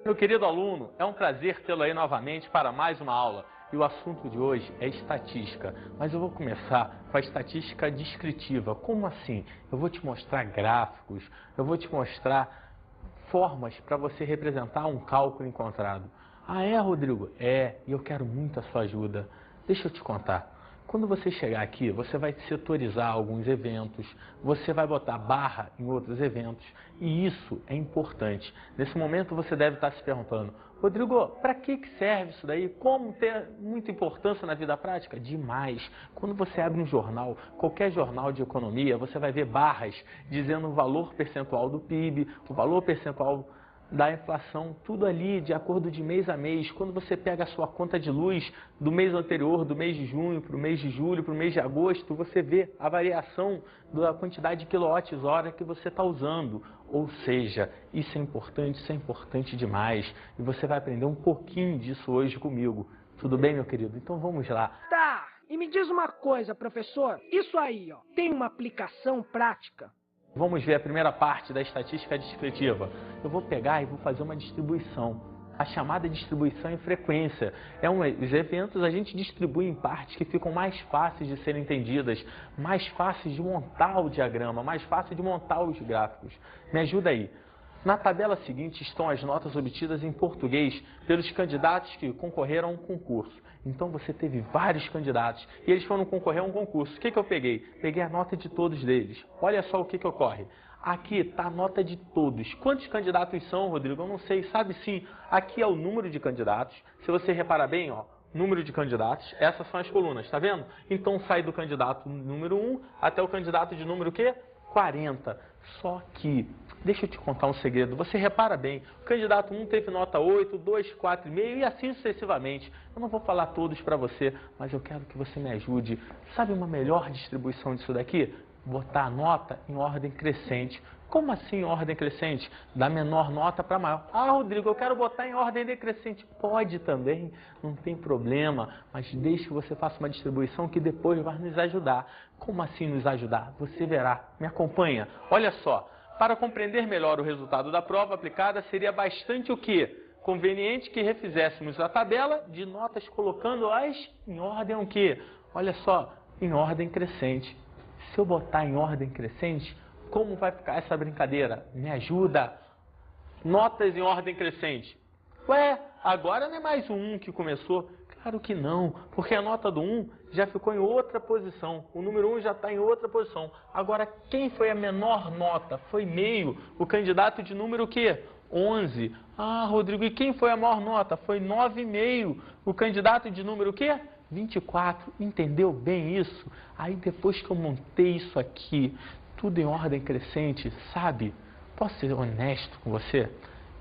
Meu querido aluno, é um prazer tê-lo aí novamente para mais uma aula. E o assunto de hoje é estatística, mas eu vou começar com a estatística descritiva. Como assim? Eu vou te mostrar gráficos, eu vou te mostrar formas para você representar um cálculo encontrado. Ah, é, Rodrigo? É, e eu quero muito a sua ajuda. Deixa eu te contar. Quando você chegar aqui, você vai setorizar alguns eventos, você vai botar barra em outros eventos, e isso é importante. Nesse momento você deve estar se perguntando, Rodrigo, para que serve isso daí? Como ter muita importância na vida prática? Demais. Quando você abre um jornal, qualquer jornal de economia, você vai ver barras dizendo o valor percentual do PIB, o valor percentual da inflação, tudo ali de acordo de mês a mês. Quando você pega a sua conta de luz do mês anterior, do mês de junho para o mês de julho, para o mês de agosto, você vê a variação da quantidade de quilowatts-hora que você está usando. Ou seja, isso é importante demais. E você vai aprender um pouquinho disso hoje comigo. Tudo bem, meu querido? Então vamos lá. Tá, e me diz uma coisa, professor. Isso aí, ó, tem uma aplicação prática? Vamos ver a primeira parte da estatística descritiva. Eu vou pegar e vou fazer uma distribuição. A chamada distribuição em frequência. Os eventos a gente distribui em partes que ficam mais fáceis de serem entendidas, mais fáceis de montar o diagrama, mais fácil de montar os gráficos. Me ajuda aí. Na tabela seguinte estão as notas obtidas em português pelos candidatos que concorreram a um concurso. Então você teve vários candidatos e eles foram concorrer a um concurso. O que eu peguei? Peguei a nota de todos eles. Olha só o que ocorre. Aqui está a nota de todos. Quantos candidatos são, Rodrigo? Eu não sei. Sabe sim. Aqui é o número de candidatos. Se você reparar bem, ó, número de candidatos, essas são as colunas, tá vendo? Então sai do candidato número 1 até o candidato de número o quê? 40. Só que, deixa eu te contar um segredo, você repara bem, o candidato 1 teve nota 8, 2, 4,5 e assim sucessivamente. Eu não vou falar todos para você, mas eu quero que você me ajude. Sabe uma melhor distribuição disso daqui? Botar a nota em ordem crescente. Como assim em ordem crescente? Da menor nota para maior. Ah, Rodrigo, eu quero botar em ordem decrescente. Pode também, não tem problema, mas deixe que você faça uma distribuição que depois vai nos ajudar. Como assim nos ajudar? Você verá. Me acompanha. Olha só, para compreender melhor o resultado da prova aplicada, seria bastante o quê? Conveniente que refizéssemos a tabela de notas colocando-as em ordem o quê? Olha só, em ordem crescente. Se eu botar em ordem crescente, como vai ficar essa brincadeira? Me ajuda. Notas em ordem crescente. Ué, agora não é mais o 1 que começou? Claro que não, porque a nota do 1 já ficou em outra posição. O número 1 já está em outra posição. Agora, quem foi a menor nota? Foi meio. O candidato de número o quê? 11. Ah, Rodrigo, e quem foi a maior nota? Foi 9,5. O candidato de número o quê? 24. Entendeu bem isso? Aí depois que eu montei isso aqui, tudo em ordem crescente, sabe? Posso ser honesto com você?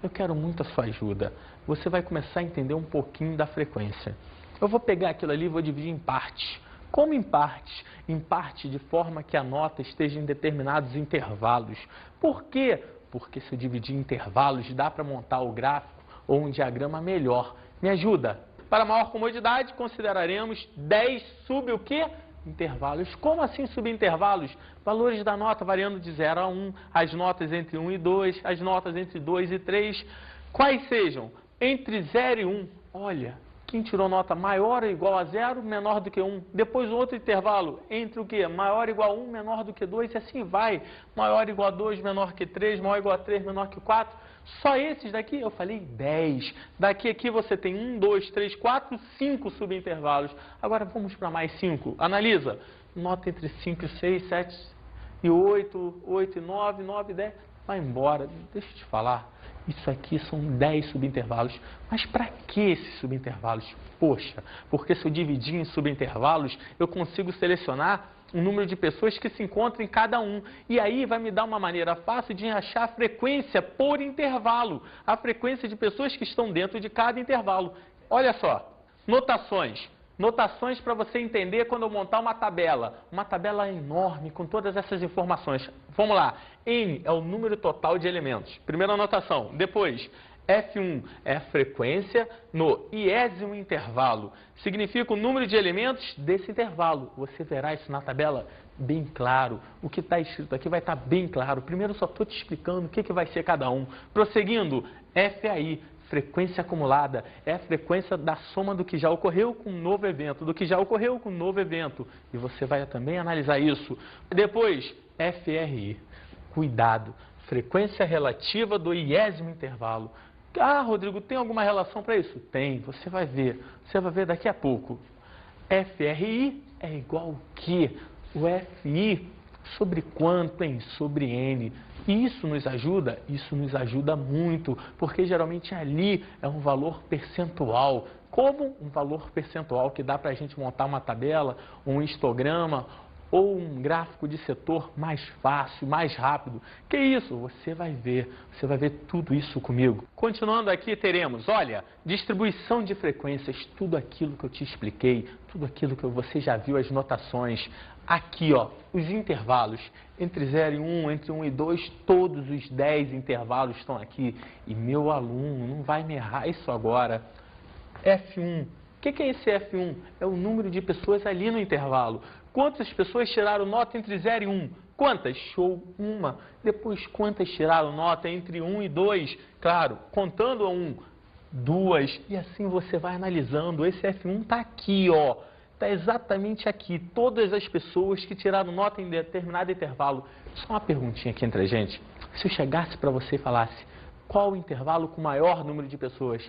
Eu quero muito a sua ajuda. Você vai começar a entender um pouquinho da frequência. Eu vou pegar aquilo ali e vou dividir em partes. Como em partes? Em parte de forma que a nota esteja em determinados intervalos. Por quê? Porque se eu dividir em intervalos, dá para montar o gráfico ou um diagrama melhor. Me ajuda? Para maior comodidade, consideraremos 10 sub o quê? Intervalos. Como assim subintervalos? Valores da nota variando de 0 a 1, as notas entre 1 e 2, as notas entre 2 e 3. Quais sejam? Entre 0 e 1. Olha, quem tirou nota maior ou igual a 0, menor do que 1. Depois outro intervalo, entre o quê? Maior ou igual a 1, menor do que 2, e assim vai. Maior ou igual a 2, menor que 3, maior ou igual a 3, menor que 4. Só esses daqui, eu falei 10. Daqui aqui você tem 1, 2, 3, 4, 5 subintervalos. Agora vamos para mais 5. Analisa. Nota entre 5 e 6, 7 e 8, 8 e 9, 9 e 10. Vai embora. Deixa eu te falar. Isso aqui são 10 subintervalos. Mas para que esses subintervalos? Poxa, porque se eu dividir em subintervalos, eu consigo selecionar um número de pessoas que se encontram em cada um. E aí vai me dar uma maneira fácil de achar a frequência por intervalo. A frequência de pessoas que estão dentro de cada intervalo. Olha só, notações. Notações para você entender quando eu montar uma tabela. Uma tabela enorme com todas essas informações. Vamos lá. N é o número total de elementos. Primeira anotação. Depois, F1 é a frequência no iésimo intervalo. Significa o número de elementos desse intervalo. Você verá isso na tabela bem claro. O que está escrito aqui vai estar bem claro. Primeiro eu só estou te explicando o que vai ser cada um. Prosseguindo, FAI, Frequência acumulada é a frequência da soma do que já ocorreu com um novo evento, do que já ocorreu com um novo evento. E você vai também analisar isso. Depois, FRI. Cuidado. Frequência relativa do iésimo intervalo. Ah, Rodrigo, tem alguma relação para isso? Tem, você vai ver. Você vai ver daqui a pouco. FRI é igual a quê? O FI sobre quanto, hein? Sobre N. E isso nos ajuda? Isso nos ajuda muito, porque geralmente ali é um valor percentual. Como um valor percentual que dá para a gente montar uma tabela, um histograma ou um gráfico de setor mais fácil, mais rápido. Que isso? Você vai ver tudo isso comigo. Continuando aqui, teremos, olha, distribuição de frequências, tudo aquilo que eu te expliquei, tudo aquilo que você já viu, as notações. Aqui, ó, os intervalos, entre 0 e 1, entre 1 e 2, todos os 10 intervalos estão aqui. E meu aluno não vai me errar isso agora. F1. O que é esse F1? É o número de pessoas ali no intervalo. Quantas pessoas tiraram nota entre 0 e 1? Quantas? Show, uma. Depois, quantas tiraram nota entre 1 e 2? Claro, contando a 1, 2. E assim você vai analisando. Esse F1 está aqui, ó. Está exatamente aqui. Todas as pessoas que tiraram nota em determinado intervalo. Só uma perguntinha aqui entre a gente. Se eu chegasse para você e falasse qual o intervalo com o maior número de pessoas,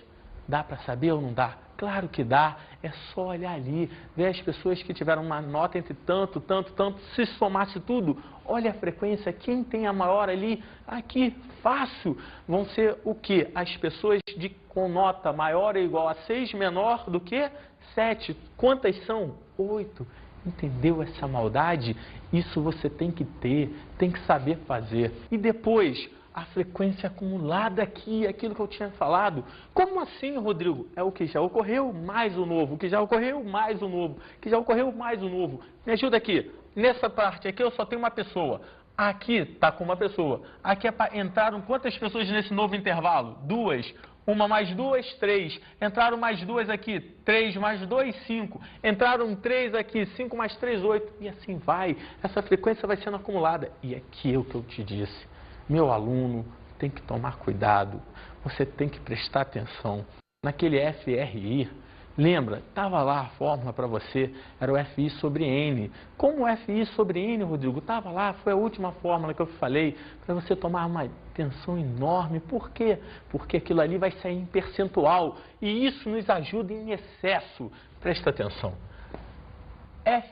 dá para saber ou não dá? Claro que dá, é só olhar ali, ver as pessoas que tiveram uma nota entre tanto, tanto, tanto, se somasse tudo, olha a frequência, quem tem a maior ali, aqui, fácil, vão ser o quê? As pessoas com nota maior ou igual a 6, menor do que 7, quantas são? 8. Entendeu essa maldade? Isso você tem que ter, tem que saber fazer. E depois, a frequência acumulada aqui, aquilo que eu tinha falado. Como assim, Rodrigo? É o que já ocorreu mais o novo, o que já ocorreu mais o novo, o que já ocorreu mais o novo. Me ajuda aqui. Nessa parte aqui eu só tenho uma pessoa. Aqui está com uma pessoa. Aqui entraram quantas pessoas nesse novo intervalo? 2. 1 mais 2, 3. Entraram mais 2 aqui. 3 mais 2, 5. Entraram 3 aqui. 5 mais 3, 8. E assim vai. Essa frequência vai sendo acumulada. E aqui é o que eu te disse. Meu aluno tem que tomar cuidado, você tem que prestar atenção. Naquele FRI, lembra, estava lá a fórmula para você, era o FI sobre N. Como o FI sobre N, Rodrigo? Estava lá, foi a última fórmula que eu falei, para você tomar uma atenção enorme. Por quê? Porque aquilo ali vai sair em percentual e isso nos ajuda em excesso. Presta atenção.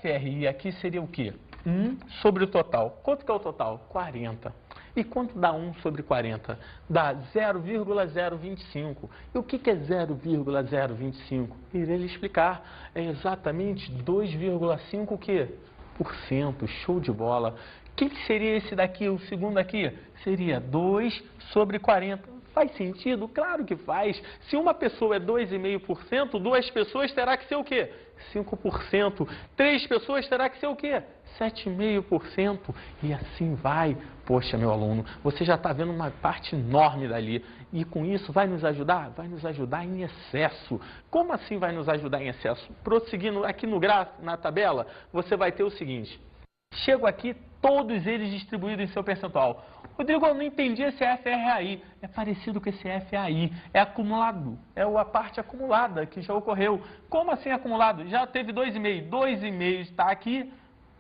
FRI aqui seria o quê? 1 sobre o total. Quanto que é o total? 40. E quanto dá 1 sobre 40? Dá 0,025. E o que é 0,025? Irei lhe explicar. É exatamente 2,5 o quê? %. Show de bola. O que seria esse daqui, o segundo aqui? Seria 2 sobre 40. Faz sentido? Claro que faz. Se uma pessoa é 2,5%, 2 pessoas terá que ser o quê? 5%. 3 pessoas terá que ser o quê? 7,5%. E assim vai. Poxa, meu aluno, você já está vendo uma parte enorme dali. E com isso vai nos ajudar? Vai nos ajudar em excesso. Como assim vai nos ajudar em excesso? Prosseguindo aqui no gráfico, na tabela, você vai ter o seguinte. Chego aqui, todos eles distribuídos em seu percentual. Rodrigo, eu não entendi esse FRI. É parecido com esse FAI. É acumulado. É a parte acumulada que já ocorreu. Como assim acumulado? Já teve 2,5. 2,5 está aqui.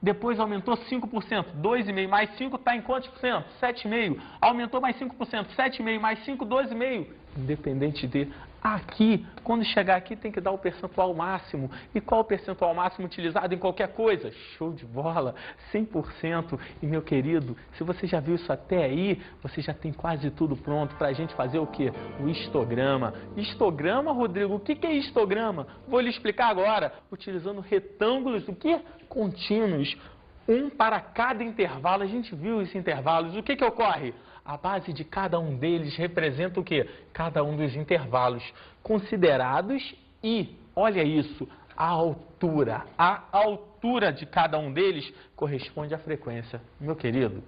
Depois aumentou 5%. 2,5 mais 5 está em quantos por cento? 7,5. Aumentou mais 5%. 7,5 mais 5, 12,5. Independente de... Aqui, quando chegar aqui, tem que dar o percentual máximo. E qual o percentual máximo utilizado em qualquer coisa? Show de bola, 100%. E, meu querido, se você já viu isso até aí, você já tem quase tudo pronto para a gente fazer o quê? O histograma. Histograma, Rodrigo, o que é histograma? Vou lhe explicar agora, utilizando retângulos do quê? Contínuos. Um para cada intervalo. A gente viu esses intervalos. O que ocorre? A base de cada um deles representa o quê? Cada um dos intervalos considerados e, olha isso, a altura. A altura de cada um deles corresponde à frequência. Meu querido,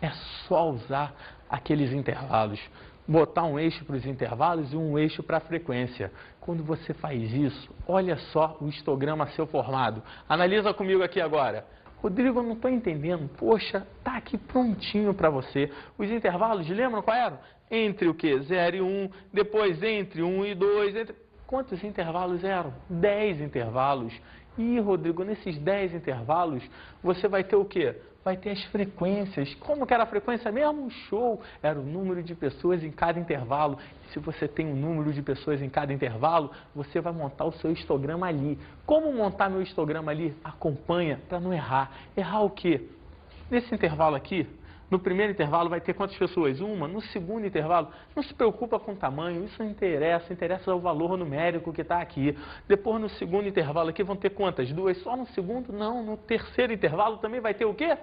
é só usar aqueles intervalos. Botar um eixo para os intervalos e um eixo para a frequência. Quando você faz isso, olha só o histograma seu formado. Analisa comigo aqui agora. Rodrigo, eu não estou entendendo. Poxa, tá aqui prontinho para você. Os intervalos, lembram qual eram? Entre o quê? 0 e 1, depois entre 1 e 2. Quantos intervalos eram? 10 intervalos. E, Rodrigo, nesses 10 intervalos, você vai ter o quê? Vai ter as frequências. Como que era a frequência mesmo? Show! Era o número de pessoas em cada intervalo. Se você tem um número de pessoas em cada intervalo, você vai montar o seu histograma ali. Como montar meu histograma ali? Acompanha para não errar. Errar o quê? Nesse intervalo aqui, no primeiro intervalo vai ter quantas pessoas? Uma. No segundo intervalo, não se preocupa com o tamanho, isso não interessa, interessa o valor numérico que está aqui. Depois, no segundo intervalo aqui, vão ter quantas? 2. Só no segundo? Não. No terceiro intervalo também vai ter o quê?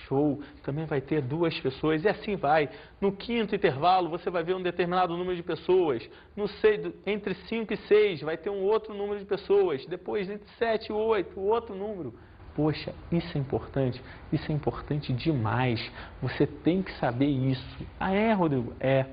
Show! Também vai ter 2 pessoas e assim vai. No quinto intervalo, você vai ver um determinado número de pessoas. No 6, entre 5 e 6, vai ter um outro número de pessoas. Depois, entre 7 e 8, outro número. Poxa, isso é importante demais. Você tem que saber isso. Ah, é, Rodrigo? É.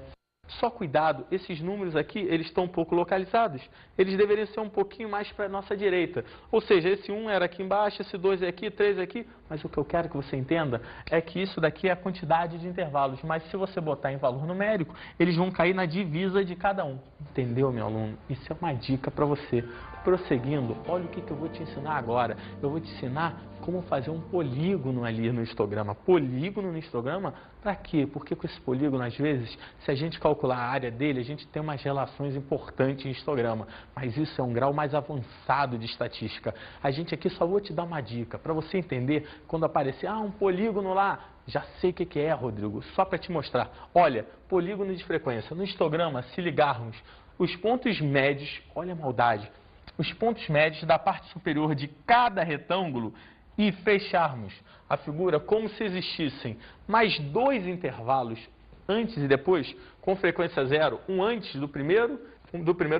Só cuidado, esses números aqui, eles estão um pouco localizados. Eles deveriam ser um pouquinho mais para a nossa direita. Ou seja, esse 1 era aqui embaixo, esse 2 é aqui, 3 é aqui. Mas o que eu quero que você entenda é que isso daqui é a quantidade de intervalos. Mas se você botar em valor numérico, eles vão cair na divisa de cada um. Entendeu, meu aluno? Isso é uma dica para você. Prosseguindo, olha o que eu vou te ensinar agora. Eu vou te ensinar como fazer um polígono ali no histograma. Polígono no histograma, para quê? Porque com esse polígono, às vezes, se a gente calcular a área dele, a gente tem umas relações importantes em histograma. Mas isso é um grau mais avançado de estatística. A gente aqui só vou te dar uma dica, para você entender, quando aparecer, um polígono lá, já sei o que é, Rodrigo, só para te mostrar. Olha, polígono de frequência. No histograma, se ligarmos os pontos médios, olha a maldade, os pontos médios da parte superior de cada retângulo e fecharmos a figura como se existissem mais 2 intervalos antes e depois, com frequência 0, um antes do primeiro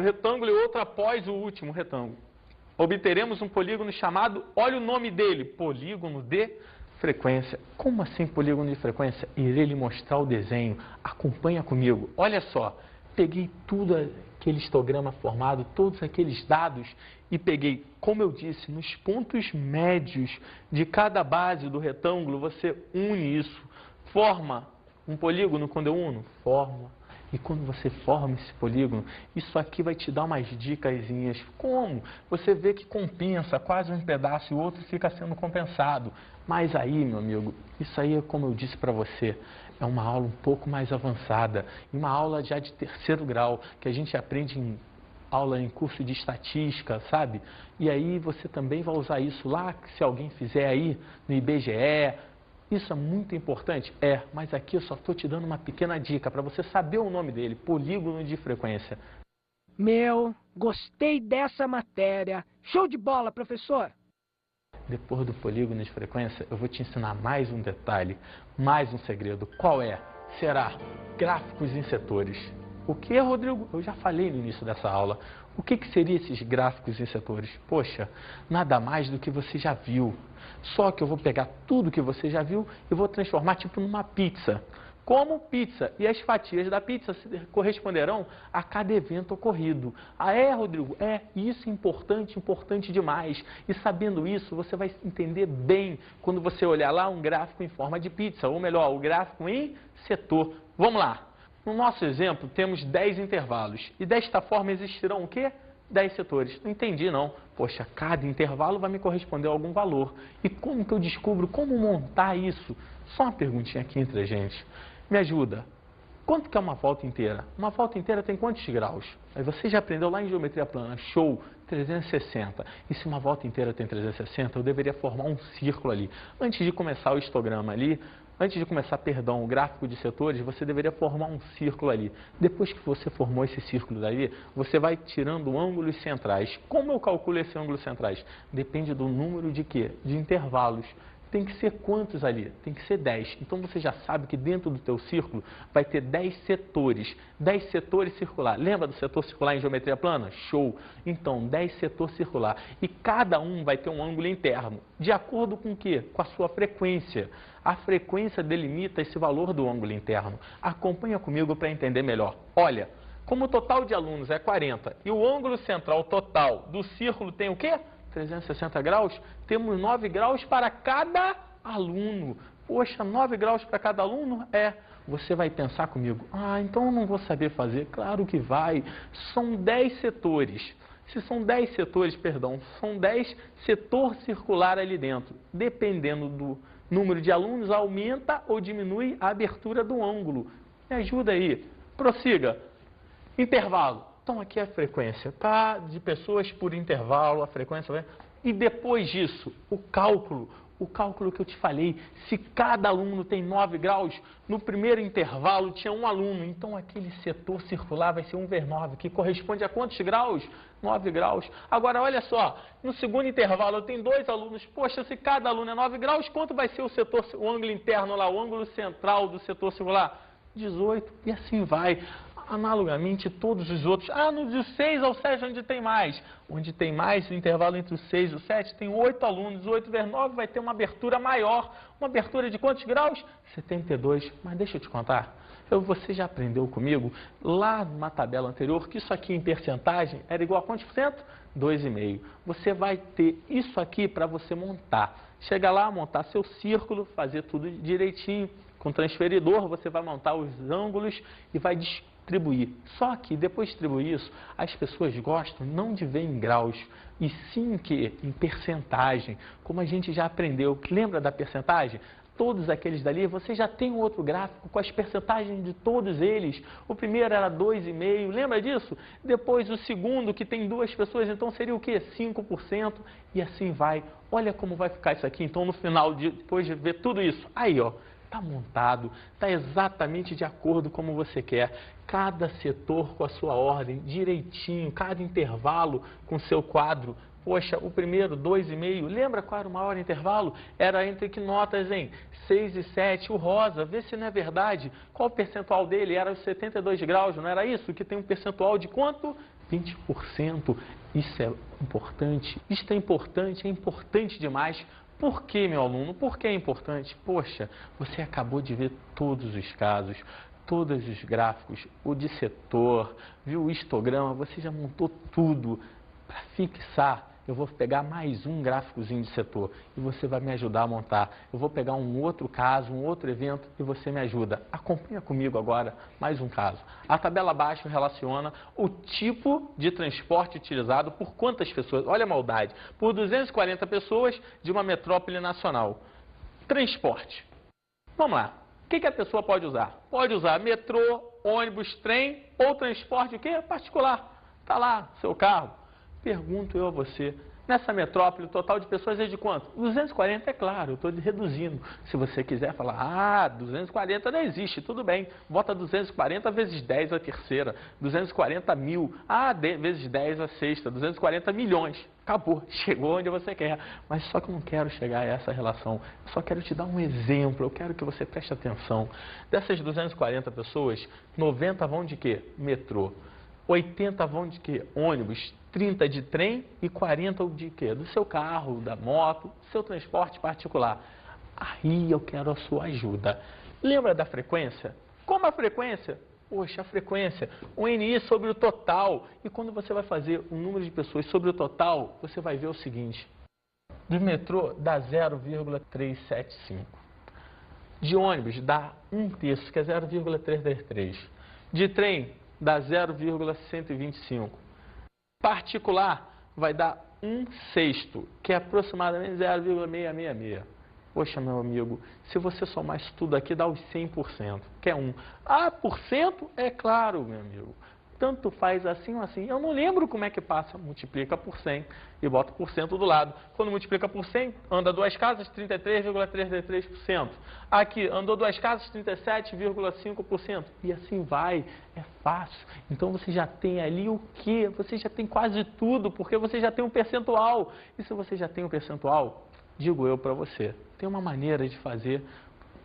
retângulo e outro após o último retângulo. Obteremos um polígono chamado, olha o nome dele, polígono de frequência. Como assim polígono de frequência? Irei lhe mostrar o desenho. Acompanha comigo. Olha só, peguei tudo aquele histograma formado, todos aqueles dados e peguei, como eu disse, nos pontos médios de cada base do retângulo, você une isso, forma um polígono quando eu uno? Forma. E quando você forma esse polígono, isso aqui vai te dar umas dicasinhas. Como? Você vê que compensa quase um pedaço e o outro fica sendo compensado. Mas aí, meu amigo, isso aí é como eu disse para você, é uma aula um pouco mais avançada, uma aula já de 3º grau, que a gente aprende em aula em curso de estatística, sabe? E aí você também vai usar isso lá, se alguém fizer aí no IBGE. Isso é muito importante? É, mas aqui eu só estou te dando uma pequena dica para você saber o nome dele, polígono de frequência. Gostei dessa matéria. Show de bola, professor! Depois do polígono de frequência, eu vou te ensinar mais um detalhe, mais um segredo. Qual é? Será gráficos em setores. O que, Rodrigo? Eu já falei no início dessa aula. O que seriam esses gráficos em setores? Poxa, nada mais do que você já viu. Só que eu vou pegar tudo que você já viu e vou transformar tipo numa pizza. Como pizza. E as fatias da pizza corresponderão a cada evento ocorrido. Ah, é, Rodrigo? É. Isso é importante, importante demais. E sabendo isso, você vai entender bem quando você olhar lá um gráfico em forma de pizza. Ou melhor, o gráfico em setor. Vamos lá. No nosso exemplo, temos 10 intervalos. E desta forma existirão o quê? 10 setores. Não entendi, não. Poxa, cada intervalo vai me corresponder a algum valor. E como que eu descubro como montar isso? Só uma perguntinha aqui entre a gente. Me ajuda. Quanto que é uma volta inteira? Uma volta inteira tem quantos graus? Aí você já aprendeu lá em geometria plana. Show! 360. E se uma volta inteira tem 360, eu deveria formar um círculo ali. Antes de começar o histograma ali, antes de começar, o gráfico de setores, você deveria formar um círculo ali. Depois que você formou esse círculo daí, você vai tirando ângulos centrais. Como eu calculo esse ângulo centrais? Depende do número de quê? De intervalos. Tem que ser quantos ali? Tem que ser 10. Então você já sabe que dentro do teu círculo vai ter 10 setores. 10 setores circular. Lembra do setor circular em geometria plana? Show! Então, 10 setor circular. E cada um vai ter um ângulo interno. De acordo com o quê? Com a sua frequência. A frequência delimita esse valor do ângulo interno. Acompanha comigo para entender melhor. Olha, como o total de alunos é 40 e o ângulo central total do círculo tem o quê? 360 graus, temos 9 graus para cada aluno. Poxa, 9 graus para cada aluno? Você vai pensar comigo, então eu não vou saber fazer. Claro que vai. São 10 setores. Se são 10 setores, são 10 setor circular ali dentro. Dependendo do número de alunos, aumenta ou diminui a abertura do ângulo. Me ajuda aí. Prossiga. Intervalo. Então aqui é a frequência, tá? De pessoas por intervalo, a frequência. E depois disso, o cálculo que eu te falei, se cada aluno tem 9 graus, no primeiro intervalo tinha um aluno, então aquele setor circular vai ser 1 vezes 9, que corresponde a quantos graus? 9 graus. Agora, olha só, no segundo intervalo eu tenho 2 alunos, poxa, se cada aluno é 9 graus, quanto vai ser o ângulo interno lá, o ângulo central do setor circular? 18, e assim vai. Analogamente, todos os outros. No 6 ao 7, onde tem mais? Onde tem mais, o intervalo entre o 6 e o 7, tem 8 alunos. 8 vezes 9 vai ter uma abertura maior. Uma abertura de quantos graus? 72. Mas deixa eu te contar. Você já aprendeu comigo, lá numa tabela anterior, que isso aqui em percentagem era igual a quantos por cento? 2,5. Você vai ter isso aqui para você montar. Chega lá, montar seu círculo, fazer tudo direitinho. Com o transferidor, você vai montar os ângulos e vai distribuir. Só que depois de distribuir isso, as pessoas gostam não de ver em graus, e sim que em percentagem, como a gente já aprendeu. Lembra da percentagem? Todos aqueles dali, você já tem um outro gráfico com as percentagens de todos eles. O primeiro era 2,5, lembra disso? Depois o segundo, que tem 2 pessoas, então seria o quê? 5%, e assim vai. Olha como vai ficar isso aqui, então no final, depois de ver tudo isso, aí ó, está montado, está exatamente de acordo como você quer. Cada setor com a sua ordem, direitinho, cada intervalo com seu quadro. Poxa, o primeiro, 2,5, lembra qual era o maior intervalo? Era entre que notas, hein? 6 e 7, o rosa, vê se não é verdade. Qual o percentual dele? Era os 72 graus, não era isso? Que tem um percentual de quanto? 20%. Isso é importante, é importante demais. Por que, meu aluno? Por que é importante? Poxa, você acabou de ver todos os casos, todos os gráficos, o de setor, viu o histograma, você já montou tudo. Para fixar, eu vou pegar mais um gráficozinho de setor e você vai me ajudar a montar. Eu vou pegar um outro caso, um outro evento e você me ajuda. Acompanha comigo agora mais um caso. A tabela abaixo relaciona o tipo de transporte utilizado por quantas pessoas. Olha a maldade. Por 240 pessoas de uma metrópole nacional. Transporte. Vamos lá. O que a pessoa pode usar? Pode usar metrô, ônibus, trem ou transporte o quê? Particular. Está lá, seu carro. Pergunto eu a você, nessa metrópole, o total de pessoas é de quanto? 240, é claro, eu estou reduzindo. Se você quiser falar, 240 não existe, tudo bem. Bota 240 vezes 10 a terceira, 240 mil, vezes 10 a sexta, 240 milhões. Acabou, chegou onde você quer. Mas só que eu não quero chegar a essa relação. Eu só quero te dar um exemplo, eu quero que você preste atenção. Dessas 240 pessoas, 90 vão de quê? Metrô. 80 vão de quê? Ônibus, 30 de trem e 40 de quê? Do seu carro, da moto, seu transporte particular. Aí eu quero a sua ajuda. Lembra da frequência? Como a frequência? Poxa, a frequência, o NI sobre o total. E quando você vai fazer o número de pessoas sobre o total, você vai ver o seguinte. Do metrô dá 0,375. De ônibus dá 1/3, que é 0,333. De trem dá 0,125. Particular vai dar 1/6, que é aproximadamente 0,666. Poxa, meu amigo, se você somar isso tudo aqui, dá os 100%, que é 1. Por cento? É claro, meu amigo. Tanto faz assim ou assim. Eu não lembro como é que passa. Multiplica por 100 e bota por cento do lado. Quando multiplica por 100, anda 2 casas, 33,33%. Aqui, andou 2 casas, 37,5%. E assim vai. É fácil. Então você já tem ali o quê? Você já tem quase tudo, porque você já tem um percentual. E se você já tem um percentual, digo eu para você, tem uma maneira de fazer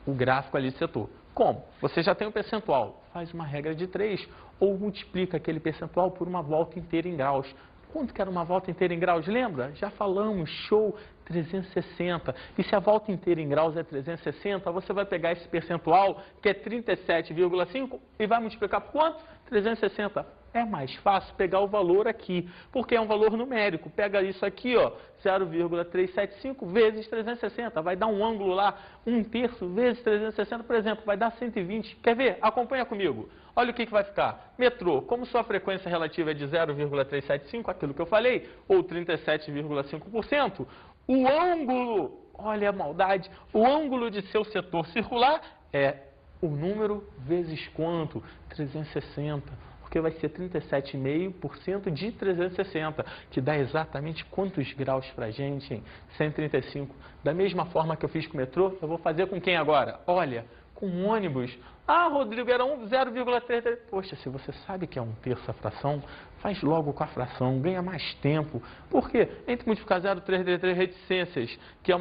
o gráfico ali de setor. Como? Você já tem um percentual, faz uma regra de 3 ou multiplica aquele percentual por uma volta inteira em graus. Quanto que era uma volta inteira em graus? Lembra? Já falamos, show, 360. E se a volta inteira em graus é 360, você vai pegar esse percentual, que é 37,5, e vai multiplicar por quanto? 360. É mais fácil pegar o valor aqui, porque é um valor numérico. Pega isso aqui, ó, 0,375 vezes 360. Vai dar um ângulo lá, 1/3 vezes 360, por exemplo, vai dar 120. Quer ver? Acompanha comigo. Olha o que vai ficar. Metrô, como sua frequência relativa é de 0,375, aquilo que eu falei, ou 37,5%, o ângulo, olha a maldade, o ângulo de seu setor circular é o número vezes quanto? 360. Porque vai ser 37,5% de 360, que dá exatamente quantos graus para a gente, hein? 135. Da mesma forma que eu fiz com o metrô, eu vou fazer com quem agora? Olha, com um ônibus. Ah, Rodrigo, era 0,33. Poxa, se você sabe que é 1/3 a fração, faz logo com a fração, ganha mais tempo. Por quê? Entre multiplicar 0,333 reticências, que é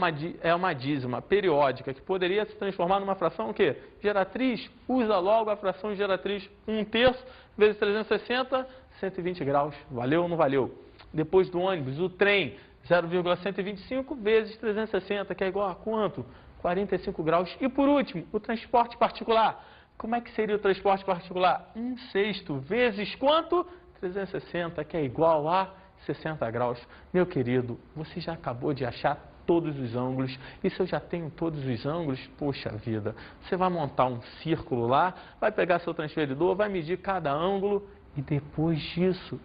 uma dízima periódica, que poderia se transformar numa fração o quê? Geratriz, usa logo a fração geratriz 1/3 vezes 360, 120 graus. Valeu ou não valeu? Depois do ônibus, o trem, 0,125 vezes 360, que é igual a quanto? 45 graus. E por último, o transporte particular. Como é que seria o transporte particular? 1/6 vezes quanto? 360, que é igual a 60 graus. Meu querido, você já acabou de achar todos os ângulos. E se eu já tenho todos os ângulos, poxa vida, você vai montar um círculo lá, vai pegar seu transferidor, vai medir cada ângulo. E depois disso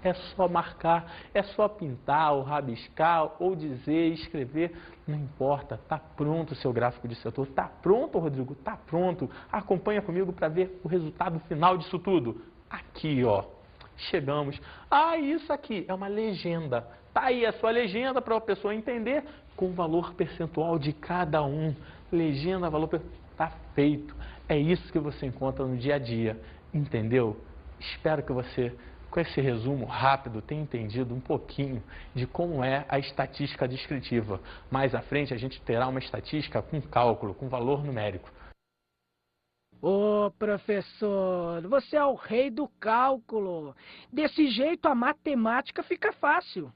é só marcar, é só pintar ou rabiscar ou dizer, escrever, não importa, está pronto o seu gráfico de setor. Está pronto, Rodrigo? Está pronto. Acompanha comigo para ver o resultado final disso tudo. Aqui, ó, chegamos. Ah, isso aqui é uma legenda. Está aí a sua legenda para a pessoa entender com o valor percentual de cada um. Legenda, valor percentual. Está feito. É isso que você encontra no dia a dia. Entendeu? Espero que você, com esse resumo rápido, tenha entendido um pouquinho de como é a estatística descritiva. Mais à frente, a gente terá uma estatística com cálculo, com valor numérico. Ô, professor, você é o rei do cálculo. Desse jeito, a matemática fica fácil.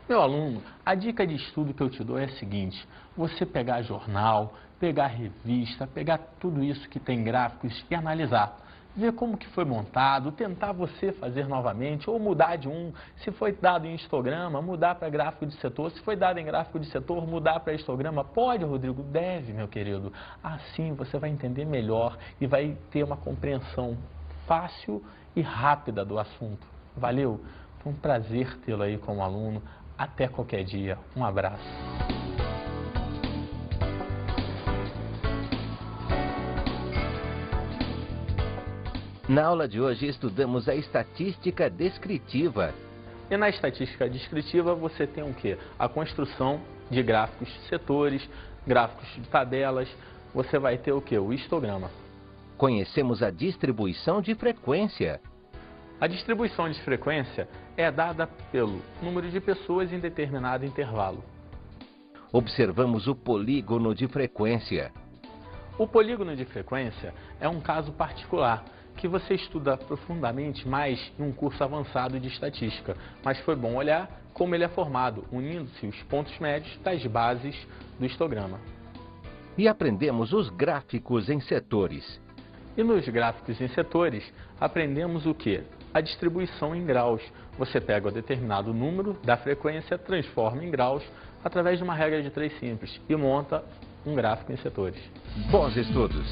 Meu aluno, a dica de estudo que eu te dou é a seguinte: você pegar jornal, pegar revista, pegar tudo isso que tem gráficos e analisar. Ver como que foi montado, tentar você fazer novamente ou mudar de um. Se foi dado em histograma, mudar para gráfico de setor. Se foi dado em gráfico de setor, mudar para histograma. Pode, Rodrigo? Deve, meu querido. Assim você vai entender melhor e vai ter uma compreensão fácil e rápida do assunto. Valeu? Foi um prazer tê-lo aí como aluno. Até qualquer dia. Um abraço. Na aula de hoje estudamos a estatística descritiva. E na estatística descritiva você tem o quê? A construção de gráficos de setores, gráficos de tabelas. Você vai ter o quê? O histograma. Conhecemos a distribuição de frequência. A distribuição de frequência é dada pelo número de pessoas em determinado intervalo. Observamos o polígono de frequência. O polígono de frequência é um caso particular que você estuda profundamente mais em um curso avançado de estatística. Mas foi bom olhar como ele é formado, unindo-se os pontos médios das bases do histograma. E aprendemos os gráficos em setores. E nos gráficos em setores, aprendemos o quê? A distribuição em graus. Você pega um determinado número da frequência, transforma em graus através de uma regra de 3 simples e monta um gráfico em setores. Bons estudos!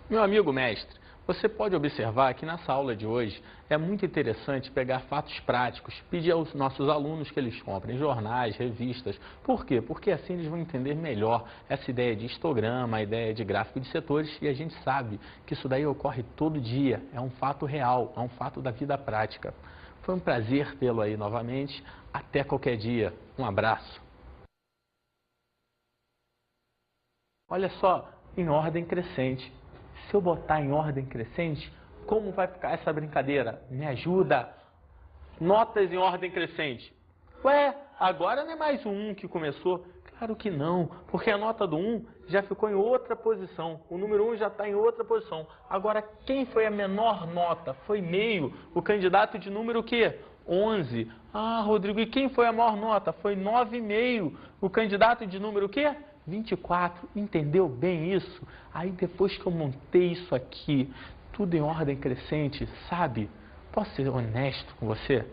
Meu amigo mestre, você pode observar que nessa aula de hoje é muito interessante pegar fatos práticos, pedir aos nossos alunos que eles comprem jornais, revistas. Por quê? Porque assim eles vão entender melhor essa ideia de histograma, a ideia de gráfico de setores, e a gente sabe que isso daí ocorre todo dia, é um fato real, é um fato da vida prática. Foi um prazer tê-lo aí novamente, até qualquer dia, um abraço. Olha só, em ordem crescente. Se eu botar em ordem crescente, como vai ficar essa brincadeira? Me ajuda! Notas em ordem crescente. Ué, agora não é mais o 1 que começou? Claro que não, porque a nota do 1 já ficou em outra posição. O número 1 já está em outra posição. Agora, quem foi a menor nota? Foi meio. O candidato de número o quê? 11. Ah, Rodrigo, e quem foi a maior nota? Foi 9,5. O candidato de número o quê? 24. Entendeu bem isso? Aí depois que eu montei isso aqui, tudo em ordem crescente, sabe? Posso ser honesto com você?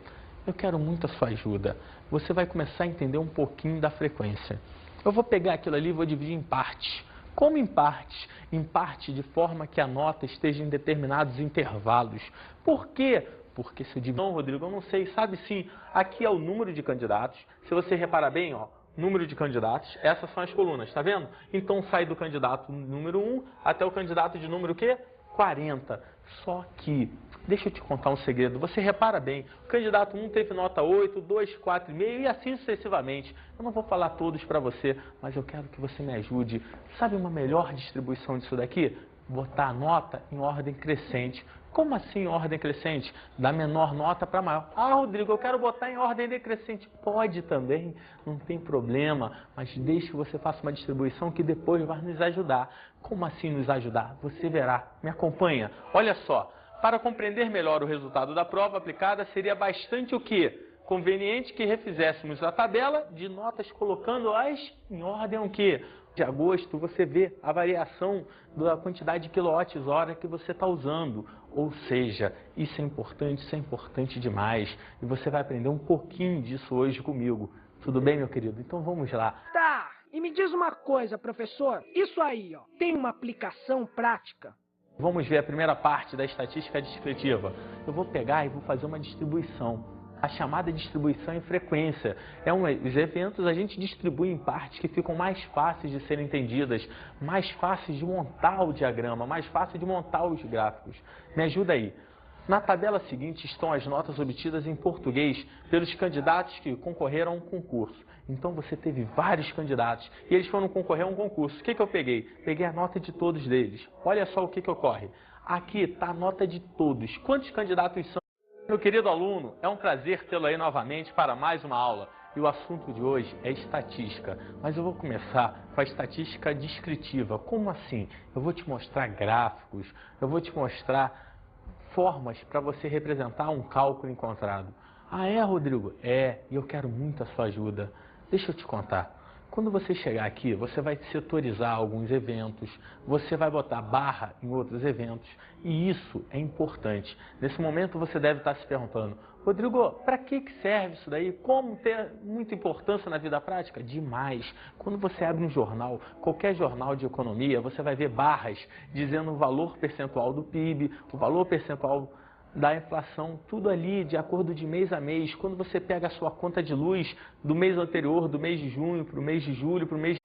Eu quero muito a sua ajuda. Você vai começar a entender um pouquinho da frequência. Eu vou pegar aquilo ali e vou dividir em partes. Como em partes? Em parte de forma que a nota esteja em determinados intervalos. Por quê? Porque se eu dividir... Não, Rodrigo, eu não sei. Sabe sim, aqui é o número de candidatos. Se você reparar bem, ó, número de candidatos, essas são as colunas, tá vendo? Então sai do candidato número 1 até o candidato de número o quê? 40. Só que, deixa eu te contar um segredo, você repara bem, o candidato 1 teve nota 8, 2, 4,5 e assim sucessivamente. Eu não vou falar todos para você, mas eu quero que você me ajude. Sabe uma melhor distribuição disso daqui? Botar a nota em ordem crescente. Como assim em ordem crescente? Da menor nota para maior. Ah, Rodrigo, eu quero botar em ordem decrescente. Pode também, não tem problema, mas deixe que você faça uma distribuição que depois vai nos ajudar. Como assim nos ajudar? Você verá. Me acompanha. Olha só, para compreender melhor o resultado da prova aplicada, seria bastante o quê? Conveniente que refizéssemos a tabela de notas colocando-as em ordem o quê? De agosto, você vê a variação da quantidade de quilowatts-hora que você está usando. Ou seja, isso é importante demais. E você vai aprender um pouquinho disso hoje comigo. Tudo bem, meu querido? Então vamos lá. Tá, e me diz uma coisa, professor. Isso aí, ó, tem uma aplicação prática? Vamos ver a primeira parte da estatística descritiva. Eu vou pegar e vou fazer uma distribuição. A chamada distribuição em frequência. Os eventos a gente distribui em partes que ficam mais fáceis de serem entendidas, mais fáceis de montar o diagrama, mais fácil de montar os gráficos. Me ajuda aí. Na tabela seguinte estão as notas obtidas em português pelos candidatos que concorreram a um concurso. Então você teve vários candidatos e eles foram concorrer a um concurso. O que eu peguei? Peguei a nota de todos eles. Olha só o que ocorre. Aqui está a nota de todos. Quantos candidatos são? Meu querido aluno, é um prazer tê-lo aí novamente para mais uma aula. E o assunto de hoje é estatística, mas eu vou começar com a estatística descritiva. Como assim? Eu vou te mostrar gráficos, eu vou te mostrar formas para você representar um cálculo encontrado. Ah, é, Rodrigo? É, e eu quero muito a sua ajuda. Deixa eu te contar. Quando você chegar aqui, você vai setorizar alguns eventos, você vai botar barra em outros eventos, e isso é importante. Nesse momento você deve estar se perguntando, Rodrigo, para que serve isso daí? Como ter muita importância na vida prática? Demais. Quando você abre um jornal, qualquer jornal de economia, você vai ver barras dizendo o valor percentual do PIB, o valor percentual da inflação, tudo ali de acordo de mês a mês. Quando você pega a sua conta de luz do mês anterior, do mês de junho para o mês de julho, para o mês